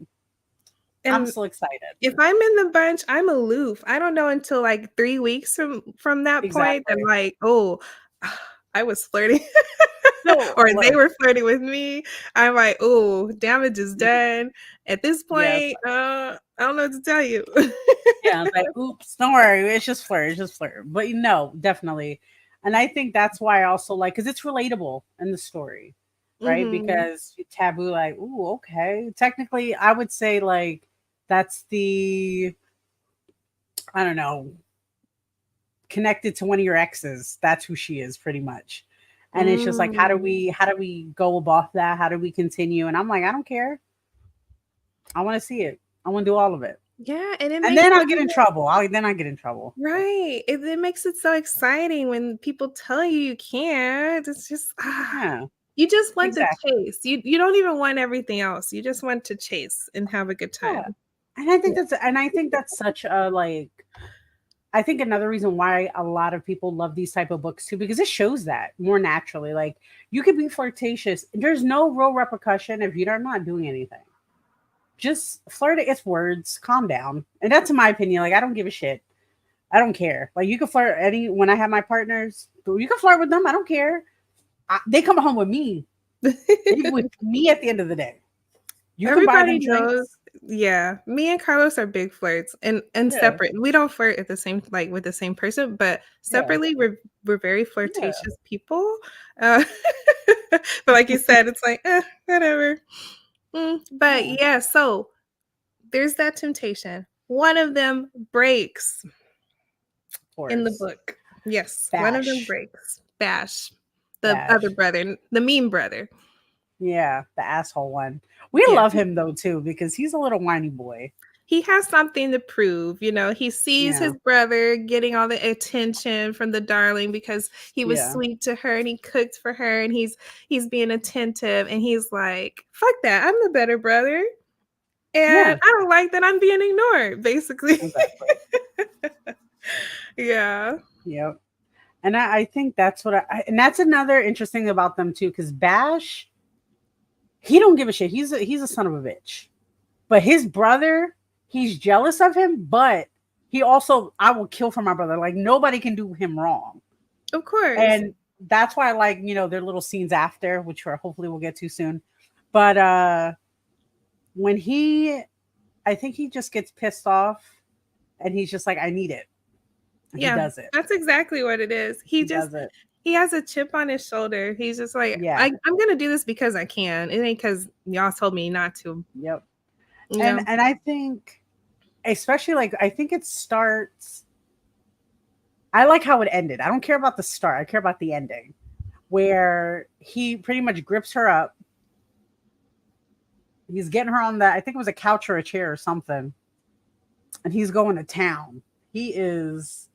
I'm And still excited. if I'm in the bunch, I'm aloof. I don't know until like 3 weeks from that point that Exactly. like, oh, I was flirting. No, Or they look. were flirting with me. I'm like, oh, damage is done. At this Yes. point, I don't know what to tell you. Yeah, it's like, oops, don't worry, it's just flirt, it's just flirt. But definitely. And I think that's why I also like, because it's relatable in the story, right? Mhm. Because taboo, like, ooh, okay. Technically, I would say like that's the, I don't know, connected to one of your exes. That's who she is, pretty much. And it's just like, Mm. how do we go above that? How do we continue? And I'm like, I don't care. I want to see it. I want to do all of it. Yeah, and it And makes then it I'll get in trouble. Then I get in trouble. right. It makes it so exciting when people tell you you can't. It's just Yeah, you just want the exactly. chase. You don't even want everything else. You just want to chase and have a good Yeah. time. Yeah. And I think that's such a like I think another reason why a lot of people love these type of books too, because it shows that more naturally. Like you could be flirtatious. There's no real repercussion if you're not doing anything. Just flirt, it's words, calm down. And that's in my opinion. Like I don't give a shit. I don't care. Like you can flirt when I have my partners, you can flirt with them. I don't care. They come home with me. They with me at the end of the day. You can buy them Everybody knows. drinks. Yeah, me and Carlos are big flirts and Yeah. separate. We don't flirt at the same like with the same person, but Yeah. separately we're very Yeah. flirtatious people. Uh, but like you said, it's like whatever. But Yeah. yeah, so there's that temptation. One of them breaks Of in the course. book. Yes, one of them Bash. breaks. Bash, the other Bash. brother, the mean brother. Yeah, the asshole one. We Yeah. love him though too because he's a little whiny boy. he has something to prove. You know, he sees Yeah. his brother getting all the attention from the darling because he was Yeah. sweet to her and he cooked for her and he's being attentive, and he's like, fuck that, I'm the better brother. Yeah. And I don't like that I'm being ignored, basically. Exactly. Yeah. Yep. And I think that's what and that's another interesting about them too, because Bash, he don't give a shit. He's a son of a bitch. But his brother, he's jealous of him, but he also, I will kill for my brother. Like nobody can do him wrong. Of course. And that's why I like, their little scenes after, which hopefully we'll get to soon. But when I think he just gets pissed off and he's just like, I need it. And he Yeah, does it. that's exactly what it is. He does it. He has a chip on his shoulder. He's just like, Yeah. I'm gonna do this because I can. It ain't because y'all told me not to. Yep. You And know? and I think, especially like, I think it starts. I like how it ended. I don't care about the start. I care about the ending, where he pretty much grips her up. He's getting her on the, I think it was a couch or a chair or something, and he's going to town. He is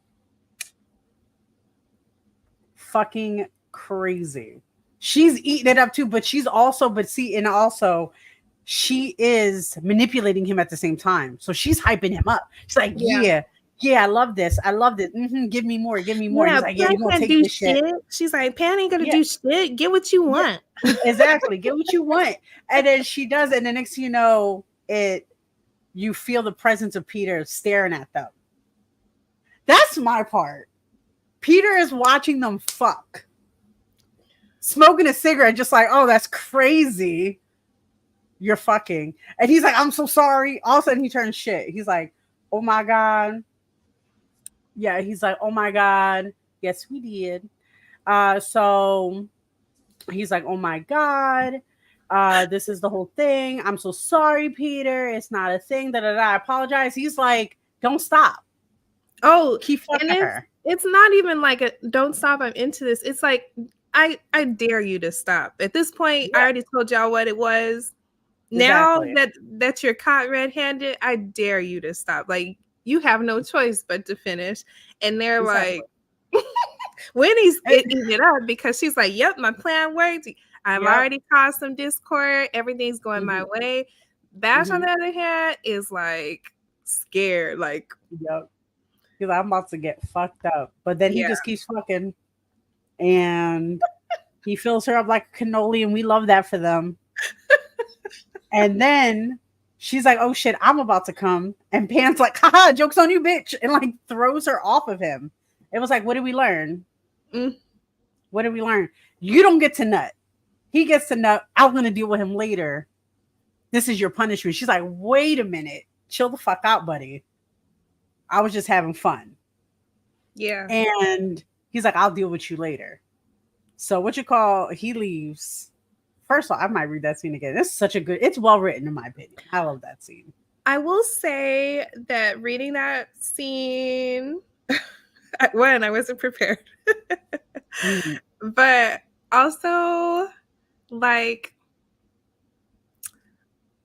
fucking crazy. She's eating it up too, but she is manipulating him at the same time. So she's hyping him up. She's like, yeah, I love this. I love this. Give me more. Give me more. Yeah, He's like, yeah, you gonna take this shit. She's like, Pan ain't gonna do shit. Get what you want. Yeah, exactly. Get what you want. And then she does it. And the next thing you know, you feel the presence of Peter staring at them. That's my part. Peter is watching them fuck. Smoking a cigarette, just like, oh, that's crazy. You're fucking. And he's like, I'm so sorry. All of a sudden he turns shit. He's like, oh my God. Yeah, he's like, oh my God. Yes, we did. So he's like, oh my God. This is the whole thing. I'm so sorry, Peter. It's not a thing. I apologize. He's like, don't stop. Oh, keep fucking her. It's not even like a don't stop, I'm into this. It's like, I dare you to stop. At this point, I already told y'all what it was. Exactly. Now that you're caught red-handed, I dare you to stop. Like, you have no choice but to finish. And they're like, Winnie's eating it up because she's like, yep, my plan worked. I've already caused some discord. Everything's going my way. Bash, on the other hand, is like scared. Like, yep. Because I'm about to get fucked up. But then he just keeps fucking. And he fills her up like a cannoli, and we love that for them. And then she's like, oh shit, I'm about to come. And Pan's like, haha, joke's on you, bitch. And like throws her off of him. It was like, what did we learn? What did we learn? You don't get to nut. He gets to nut. I'm going to deal with him later. This is your punishment. She's like, wait a minute. Chill the fuck out, buddy. I was just having fun. Yeah. And he's like, I'll deal with you later. So he leaves. First of all, I might read that scene again. This is such a good, it's well written in my opinion. I love that scene. I will say that reading that scene, one, I wasn't prepared. But also, like,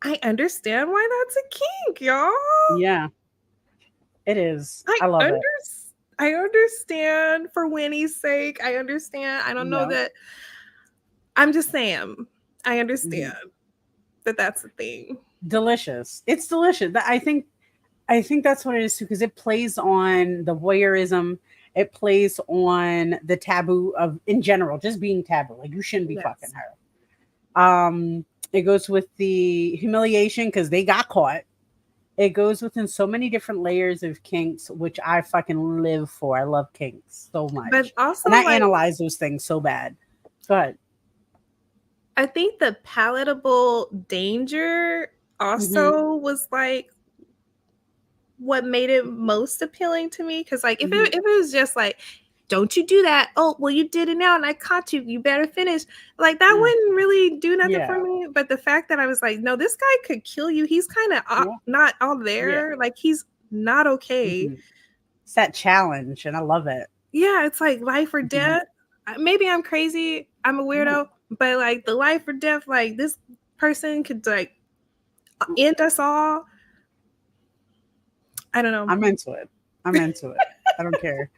I understand why that's a kink, y'all. Yeah. It is. I love it. I understand for Winnie's sake. I understand. I don't know that. I'm just saying. I understand that that's the thing. Delicious. It's delicious. I think that's what it is too, because it plays on the voyeurism. It plays on the taboo of, in general, just being taboo. Like, you shouldn't be fucking her. It goes with the humiliation because they got caught. It goes within so many different layers of kinks, which I fucking live for. I love kinks so much. But also, and I analyze those things so bad. Go ahead. I think the palatable danger also was like what made it most appealing to me. Because like if it was just like, don't you do that? Oh, well, you did it now and I caught you. You better finish. Like that wouldn't really do nothing for me. But the fact that I was like, no, this guy could kill you. He's kind of not all there. Like he's not okay. It's that challenge and I love it. Yeah, it's like life or death. Maybe I'm crazy. I'm a weirdo. But like the life or death, like this person could like end us all. I don't know. I'm into it. I'm into it. I don't care.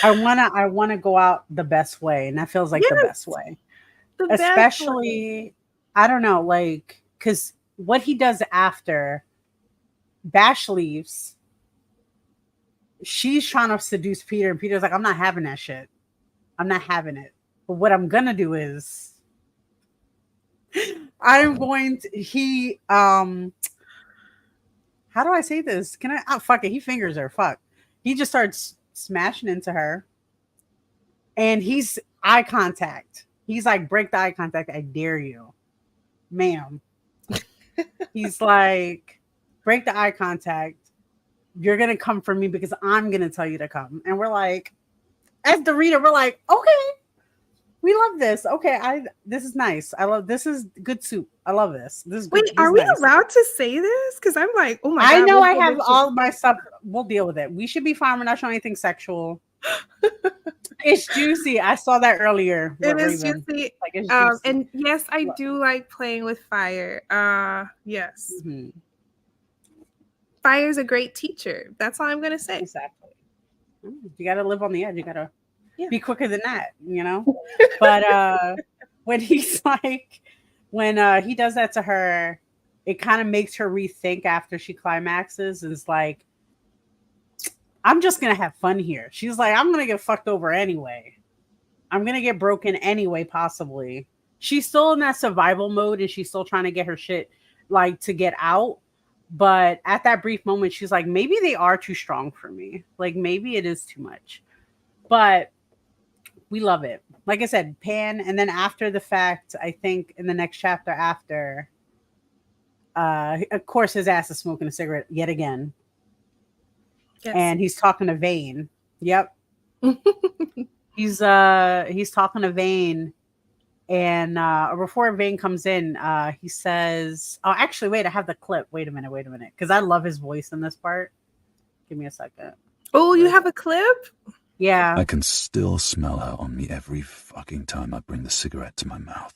I wanna go out the best way, and that feels like the best Yes, way. the best way. Especially, I don't know, like, because what he does after Bash leaves, she's trying to seduce Peter, and Peter's like, I'm not having that shit. I'm not having it. But what I'm gonna do is I'm going to how do I say this? Can I fuck it? He fingers her. Fuck. He just starts smashing into her, and he's eye contact. He's like, break the eye contact. I dare you, ma'am. He's like, break the eye contact. You're gonna come for me because I'm gonna tell you to come. And we're like, as the reader, we're like, okay, we love this. Okay, this is nice. I love this is good soup. I love this. This is good. Wait, This are is we nice. allowed to say this? Because I'm like, oh my I God. know I have all my stuff. We'll deal with it. We should be fine. We're not showing anything sexual. It's juicy. I saw that earlier. It With is Raven. juicy. Like it's juicy. And yes, I do like playing with fire. Yes. Mm-hmm. Fire is a great teacher. That's all I'm going to say. Exactly. You got to live on the edge. You got to be quicker than that, you know? But when he's like, when he does that to her, it kind of makes her rethink after she climaxes. And it's like, I'm just going to have fun here. She's like, I'm going to get fucked over anyway. I'm going to get broken anyway, possibly. She's still in that survival mode and she's still trying to get her shit, like, to get out. But at that brief moment, she's like, maybe they are too strong for me. Like, maybe it is too much. But we love it. Like I said, Pan. And then after the fact, I think in the next chapter after, of course, his ass is smoking a cigarette yet again. Yes. And he's talking to Vane. Yep. He's talking to Vane. And before Vane comes in, he says, oh, actually, wait, I have the clip. Wait a minute. Because I love his voice in this part. Give me a second. Oh, you have a clip? Yeah. I can still smell her on me every fucking time I bring the cigarette to my mouth.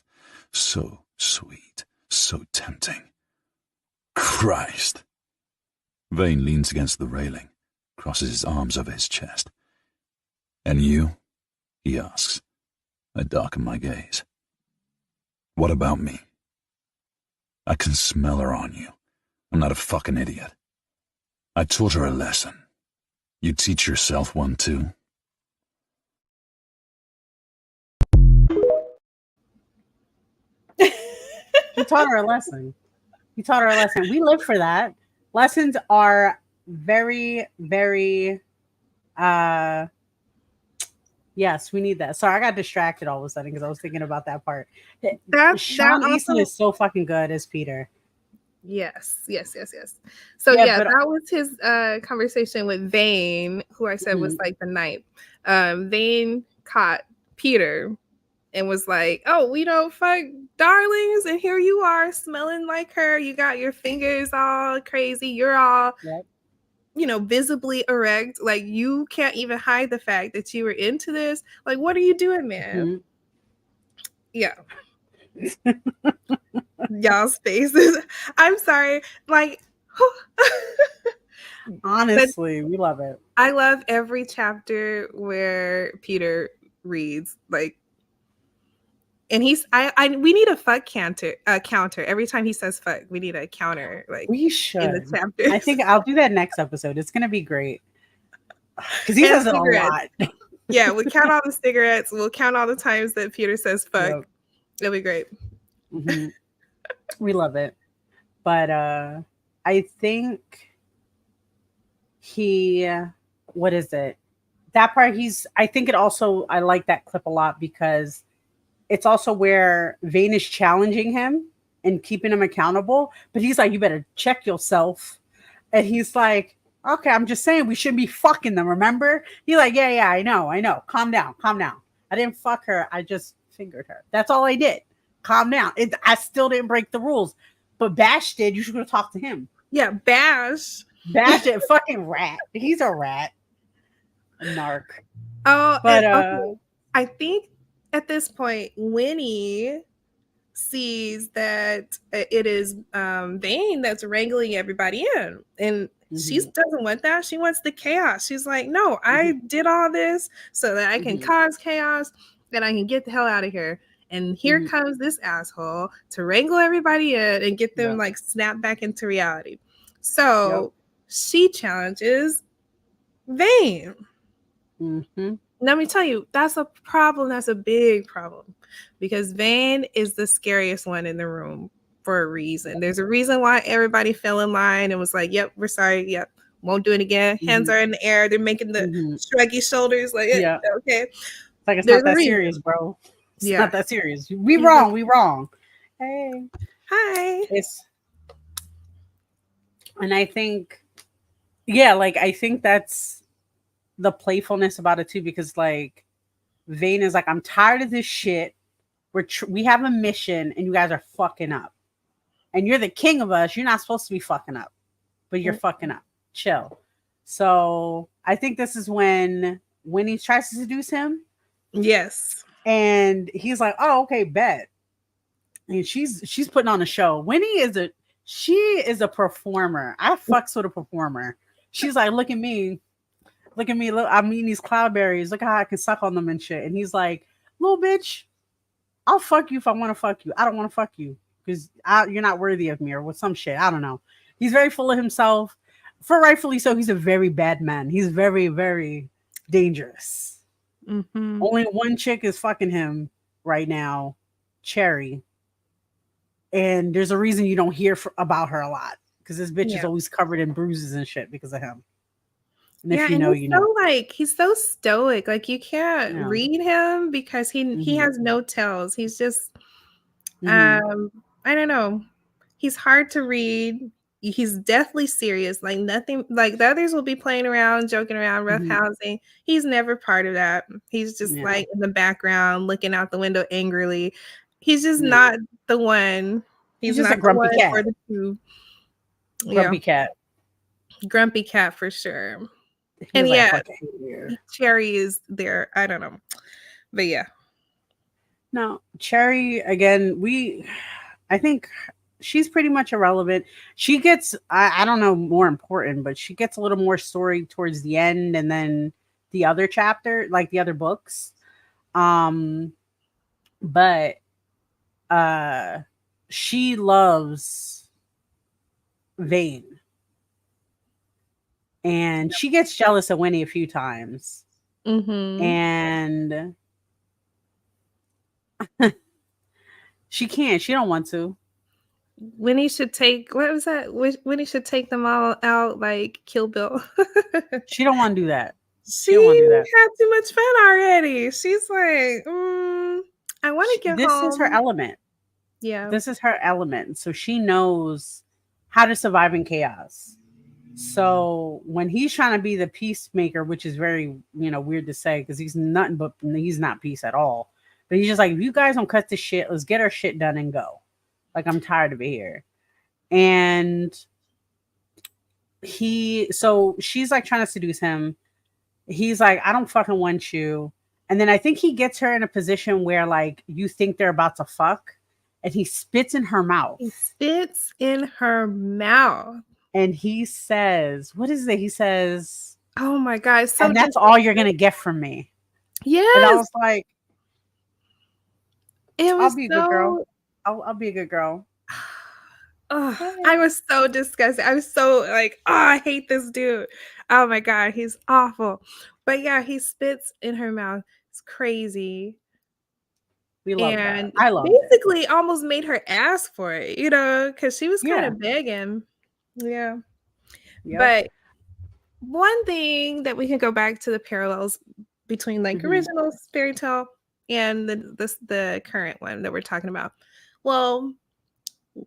So sweet. So tempting. Christ. Vane leans against the railing, crosses his arms over his chest. And you? He asks. I darken my gaze. What about me? I can smell her on you. I'm not a fucking idiot. I taught her a lesson. You teach yourself one too? He taught her a lesson. We live for that. Lessons are very, very, yes, we need that. Sorry, I got distracted all of a sudden because I was thinking about that part. Sean Easton is so fucking good as Peter. Yes. So yeah, that was his conversation with Vane, who I said was like the knight. Vane caught Peter and was like, oh, we don't fuck darlings, and here you are smelling like her. You got your fingers all crazy. You're all, visibly erect. Like, you can't even hide the fact that you were into this. Like, what are you doing, man? Yeah. Y'all's faces. I'm sorry. Like, honestly, we love it. I love every chapter where Peter reads, like, and we need a fuck counter every time he says fuck. We need a counter, like, we should in the chapters. I think I'll do that next episode. It's gonna be great because he says it a lot. Yeah, we'll count all the cigarettes. We'll count all the times that Peter says fuck. Yep. It'll be great. Mm-hmm. We love it. But I think what is it? That part I think it also, I like that clip a lot because it's also where Vane is challenging him and keeping him accountable. But he's like, you better check yourself. And he's like, okay, I'm just saying we shouldn't be fucking them, remember? He's like, yeah, I know. Calm down. I didn't fuck her. I just fingered her. That's all I did. Calm down. I still didn't break the rules. But Bash did. You should go talk to him. Yeah, Bash did. Fucking rat. He's a rat. A narc. Oh, but okay. I think at this point, Winnie sees that it is Vane that's wrangling everybody in. And She doesn't want that. She wants the chaos. She's like, no, I did all this so that I can cause chaos, that I can get the hell out of here. And here comes this asshole to wrangle everybody in and get them like snap back into reality. So she challenges Vane. Let me tell you, that's a problem. That's a big problem, because Vane is the scariest one in the room for a reason. There's a reason why everybody fell in line and was like, yep, we're sorry. Yep, won't do it again. Hands are in the air. They're making the shruggy shoulders like, okay. It's like, it's not that serious, bro. It's not that serious. We wrong. We wrong. Hey. Hi. And I think, like, I think that's the playfulness about it too, because like Vane is like, I'm tired of this shit. We have a mission and you guys are fucking up. And you're the king of us. You're not supposed to be fucking up, but you're fucking up. Chill. So I think this is when he tries to seduce him. Yes. And he's like, oh, okay, bet. And she's putting on a show. Winnie is a performer. I fucks with a performer. She's like, look at me. Look, I'm eating these cloudberries. Look how I can suck on them and shit. And he's like, little bitch, I'll fuck you if I want to fuck you. I don't want to fuck you because you're not worthy of me or with some shit. I don't know. He's very full of himself. For rightfully so, he's a very bad man. He's very, very dangerous. Only one chick is fucking him right now, Cherry. And there's a reason you don't hear about her a lot, because this bitch is always covered in bruises and shit because of him. And if you know, you know. So, like, he's so stoic. Like, you can't read him because he has no tells. He's just, I don't know. He's hard to read. He's deathly serious. Like, nothing, like the others will be playing around, joking around, roughhousing. He's never part of that. He's just like in the background, looking out the window angrily. He's just not the one. He's just a grumpy cat. For the two. Grumpy cat. Grumpy cat for sure. And like, Cherry is there. I don't know. But yeah. No, Cherry, again, I think she's pretty much irrelevant. She gets, I don't know, more important, but she gets a little more story towards the end and then the other chapter, like the other books. But she loves Vane. And she gets jealous of Winnie a few times. And she can't. She don't want to. Winnie should take, what was that? Winnie should take them all out like Kill Bill. She don't want to do that. She don't want to do that. Had too much fun already. She's like, I want to get home. This is her element. Yeah. This is her element. So she knows how to survive in chaos. So when he's trying to be the peacemaker, which is very, weird to say because he's nothing but he's not peace at all. But he's just like, if you guys don't cut this shit, let's get our shit done and go. Like, I'm tired of it here. And so she's like trying to seduce him. He's like, I don't fucking want you. And then I think he gets her in a position where like you think they're about to fuck, and he spits in her mouth. He spits in her mouth. And he says, what is it? He says, oh my God. So and that's all you're going to get from me. Yes. And I was like, I'll be a good girl. I'll be a good girl. Oh, I was so disgusted. I was so like, I hate this dude. Oh my God. He's awful. But yeah, he spits in her mouth. It's crazy. We love that. I love it. Basically almost made her ask for it, because she was kind of begging. Yeah. Yep. But one thing that we can go back to the parallels between like original fairy tale and the current one that we're talking about. Well,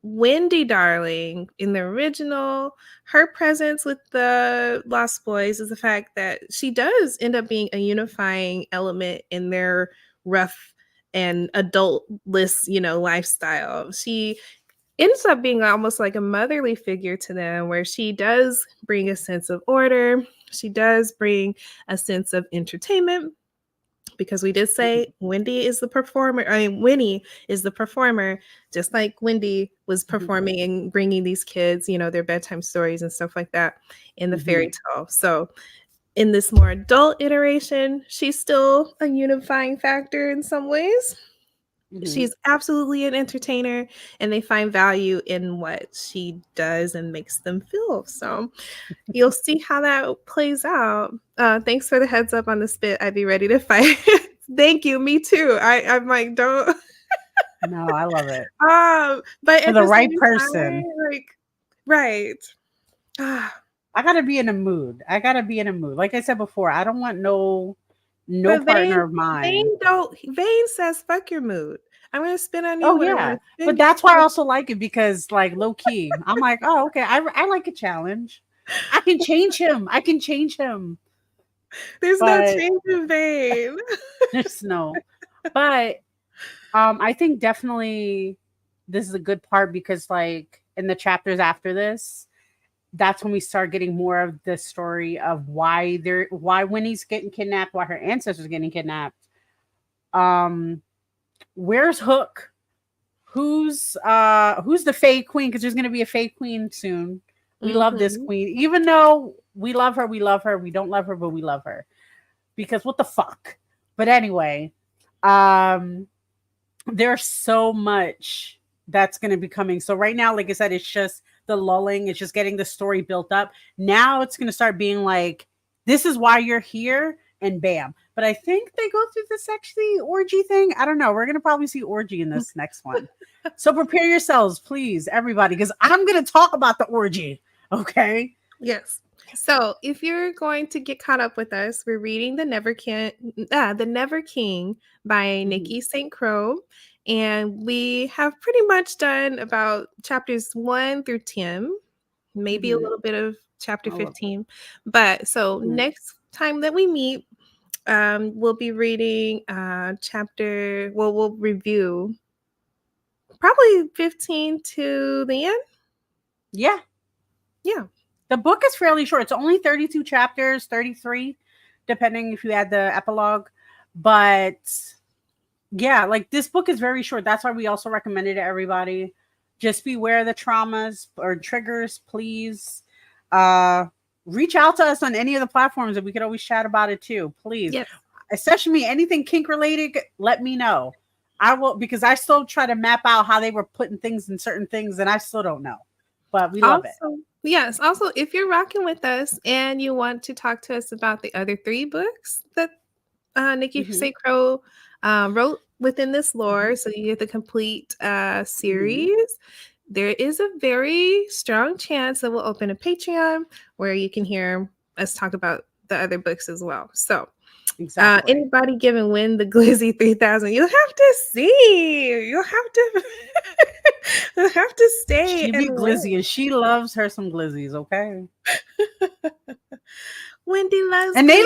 Wendy Darling in the original, her presence with the Lost Boys is the fact that she does end up being a unifying element in their rough and adultless, lifestyle. She ends up being almost like a motherly figure to them, where she does bring a sense of order. She does bring a sense of entertainment, because we did say Winnie is the performer, just like Wendy was performing and bringing these kids, their bedtime stories and stuff like that in the fairy tale. So in this more adult iteration, she's still a unifying factor in some ways. She's absolutely an entertainer, and they find value in what she does and makes them feel. So you'll see how that plays out. Thanks for the heads up on the spit. I'd be ready to fight. Thank you. Me too. I'm like, don't. No, I love it. But for at the the right same person. time, right. I gotta be in a mood. Like I said before, I don't want no But partner of mine. Vane says, fuck your mood. I'm gonna spin on you Oh when I yeah, want to but spin. that's why I also like it, because like low key, I'm like, oh okay, I like a challenge. I can change him. There's no But change in Vane. there's no. But I think definitely this is a good part, because like in the chapters after this, that's when we start getting more of the story of why Winnie's getting kidnapped, why her ancestors are getting kidnapped. Where's Hook? Who's the Fae Queen? Because there's gonna be a Fae Queen soon. We love this queen, even though we love her. We don't love her, but we love her, because what the fuck. But anyway, there's so much that's going to be coming. So right now, like I said, it's just the lulling. It's just getting the story built up. Now it's going to start being like, this is why you're here, and bam. But I think they go through the sexy orgy thing. I don't know. We're going to probably see orgy in this next one. So prepare yourselves, please, everybody, because I'm going to talk about the orgy. Okay. Yes. So if you're going to get caught up with us, we're reading The Never King by Nikki St. Croix. And we have pretty much done about chapters 1 through 10, maybe a little bit of chapter 15. But so next time that we meet, we'll be reading we'll review probably 15 to the end. Yeah. Yeah. The book is fairly short. It's only 32 chapters, 33, depending if you add the epilogue. But yeah, like this book is very short. That's why we also recommend it to everybody. Just beware of the traumas or triggers, please. Reach out to us on any of the platforms, and we could always chat about it too. Please. Yes. Especially me, anything kink related, let me know. I will, because I still try to map out how they were putting things in certain things, and I still don't know. But we love it. Yes. Also, if you're rocking with us and you want to talk to us about the other 3 books that Nikki St. Croix wrote within this lore, so you get the complete series, there is a very strong chance that we'll open a Patreon where you can hear us talk about the other books as well. So exactly. Anybody giving Win the Glizzy 3000, you'll have to see. You'll have to stay. She be glizzy, and she loves her some glizzies, okay? Wendy loves and they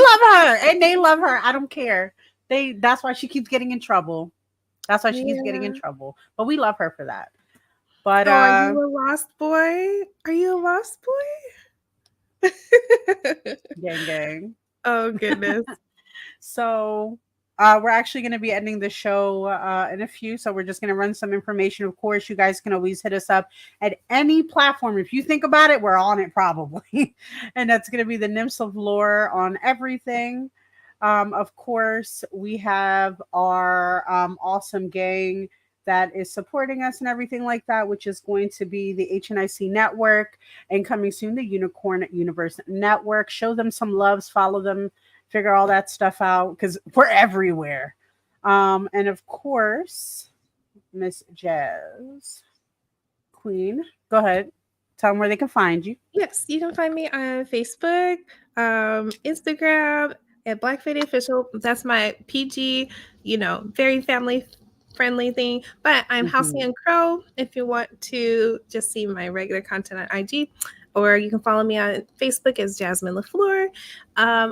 love her. I don't care. That's why she keeps getting in trouble. But we love her for that. But are you a lost boy? Gang. Oh goodness. So we're actually going to be ending the show in a few. So we're just going to run some information. Of course, you guys can always hit us up at any platform. If you think about it, we're on it probably. And that's going to be the Nymphs of Allure on everything. Of course, we have our awesome gang that is supporting us and everything like that, which is going to be the HNIC Network, and coming soon, the Unicorn Universe Network. Show them some loves, follow them, figure all that stuff out, because we're everywhere. And of course, Miss Jazz Queen, go ahead. Tell them where they can find you. Yes, you can find me on Facebook, Instagram at Black Fade Official. That's my PG, very family friendly thing. But I'm Halcyon Crow if you want to just see my regular content on IG. Or you can follow me on Facebook as Jasmine LaFleur.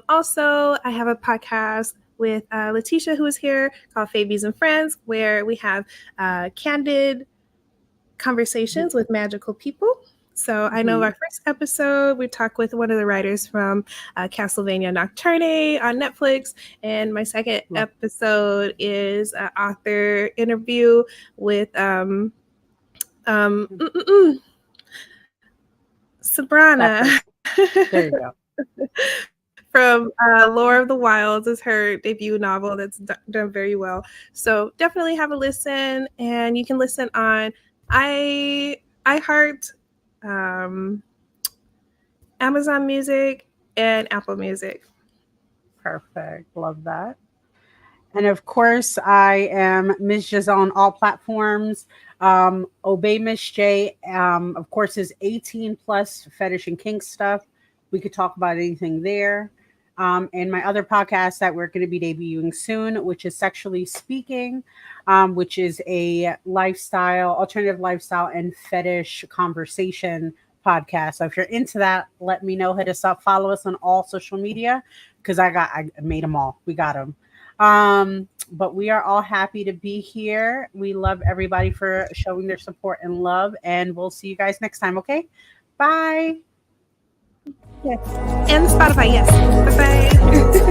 Also, I have a podcast with Letitia, who is here, called Fabies and Friends, where we have candid conversations with magical people. So I know our first episode, we talked with one of the writers from Castlevania Nocturne on Netflix. And my second episode is an author interview with Sabrina. There you go. From Allure of the Wilds is her debut novel that's done very well. So definitely have a listen, and you can listen on iHeart, Amazon Music, and Apple Music. Perfect. Love that. And of course, I am Miss Jazelle on all platforms. Obey Miss J. Of course, is 18 plus fetish and kink stuff. We could talk about anything there. And my other podcast that we're going to be debuting soon, which is Sexually Speaking, which is a alternative lifestyle and fetish conversation podcast. So if you're into that, let me know. Hit us up. Follow us on all social media because I made them all. We got them. But we are all happy to be here. We love everybody for showing their support and love, and we'll see you guys next time. Okay. Bye. Yes. And Spotify. Yes. Bye-bye.